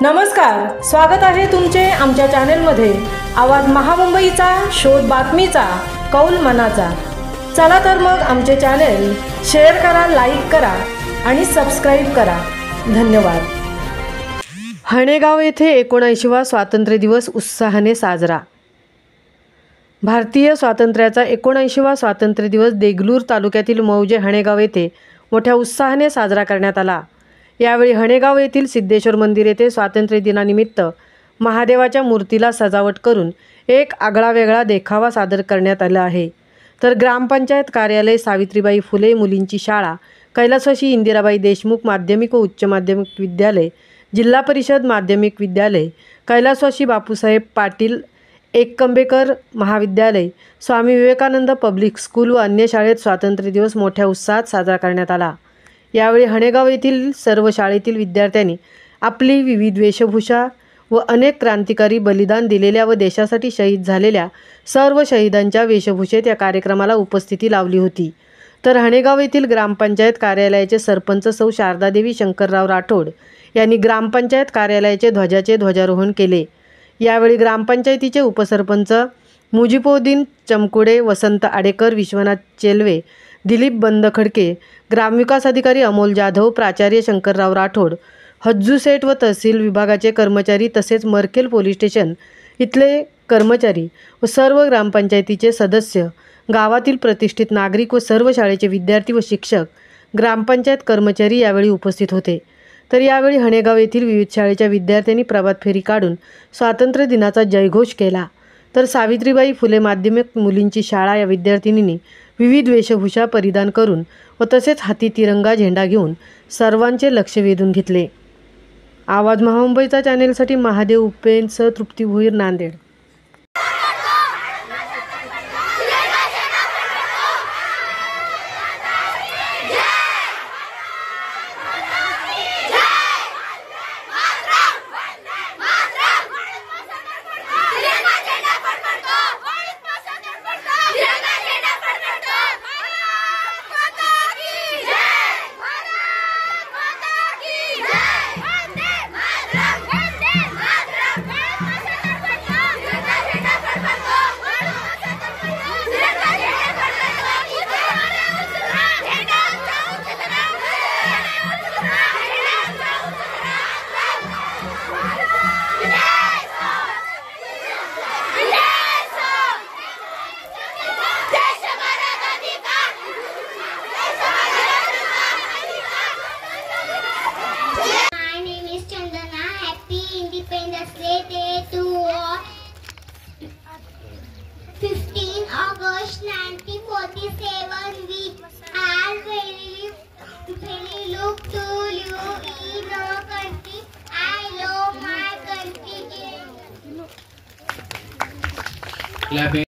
नमस्कार, स्वागत आहे तुमचे आमच्या चॅनलमध्ये। आवाज महामुंबईचा, शोध बातमीचा, कौल मनाचा। चला तर मग आमचे चॅनल शेअर करा, लाईक करा आणि सबस्क्राइब करा। धन्यवाद। हणेगाव येथे 79वा स्वातंत्र्य दिवस उत्साहाने साजरा। भारतीय स्वातंत्र्याचा 79वा स्वातंत्र्य दिवस देगलूर तालुक्यातील मौजे हणेगाव येथे मोठ्या उत्साहाने साजरा करण्यात आला। यावेळी हणेगाव येथील सिद्धेश्वर मंदिर येथे स्वातंत्र्य दिनानिमित्त महादेवाच्या मूर्तीला सजावट करून एक आगळावेगळा देखावा सादर करण्यात आला आहे। तर ग्रामपंचायत कार्यालय, सावित्रीबाई फुले मुलींची शाळा, कैलासवासी इंदिराबाई देशमुख माध्यमिक व उच्च माध्यमिक विद्यालय, जिल्हा परिषद माध्यमिक विद्यालय, कैलासवासी बापूसाहेब पाटील एककंबेकर महाविद्यालय, स्वामी विवेकानंद पब्लिक स्कूल व अन्य शाळेत स्वातंत्र्य दिवस मोठ्या उत्साहात साजरा करण्यात आला। यावेळी हणेगाव येथील सर्व शाळेतील विद्यार्थ्यांनी आपली विविध वेशभूषा व अनेक क्रांतिकारी बलिदान दिलेल्या व देशासाठी शहीद झालेल्या सर्व शहीदांच्या वेशभूषेत या कार्यक्रमाला उपस्थिती लावली होती। तर हणेगाव येथील ग्रामपंचायत कार्यालयाचे सरपंच सौ शारदादेवी शंकरराव राठोड यांनी ग्रामपंचायत कार्यालयाचे ध्वजाचे ध्वजारोहण केले। यावेळी ग्रामपंचायतीचे उपसरपंच मुजिबोद्दीन चमकुडे, वसंत आडेकर, विश्वनाथ चेलवे, दिलीप बंदखडके, ग्रामविकास अधिकारी अमोल जाधव, प्राचार्य शंकरराव राठोड, हज्जू सेठ व तहसील विभागाचे कर्मचारी तसेच मरकेल पोलीस स्टेशन इथले कर्मचारी व सर्व ग्रामपंचायतीचे सदस्य, गावातील प्रतिष्ठित नागरिक व सर्व शाळेचे विद्यार्थी व शिक्षक, ग्रामपंचायत कर्मचारी यावेळी उपस्थित होते। तर यावेळी हणेगाव येथील विविध शाळेच्या विद्यार्थ्यांनी प्रभात फेरी काढून स्वातंत्र्य दिनाचा जयघोष केला। तर सावित्रीबाई फुले माध्यमिक मुलींची शाळा या विद्यार्थिनींनी विविध वेशभूषा परिधान करून व तसेच हाती तिरंगा झेंडा घेऊन सर्वांचे लक्ष वेधून घेतले। आवाज महामुंबईचा चॅनेलसाठी महादेव उपेनसह तृप्ती Bhoir, Nanded. Independence Day to all. 15 August 1947 we are very look to you in our country. I love my country. Clapping.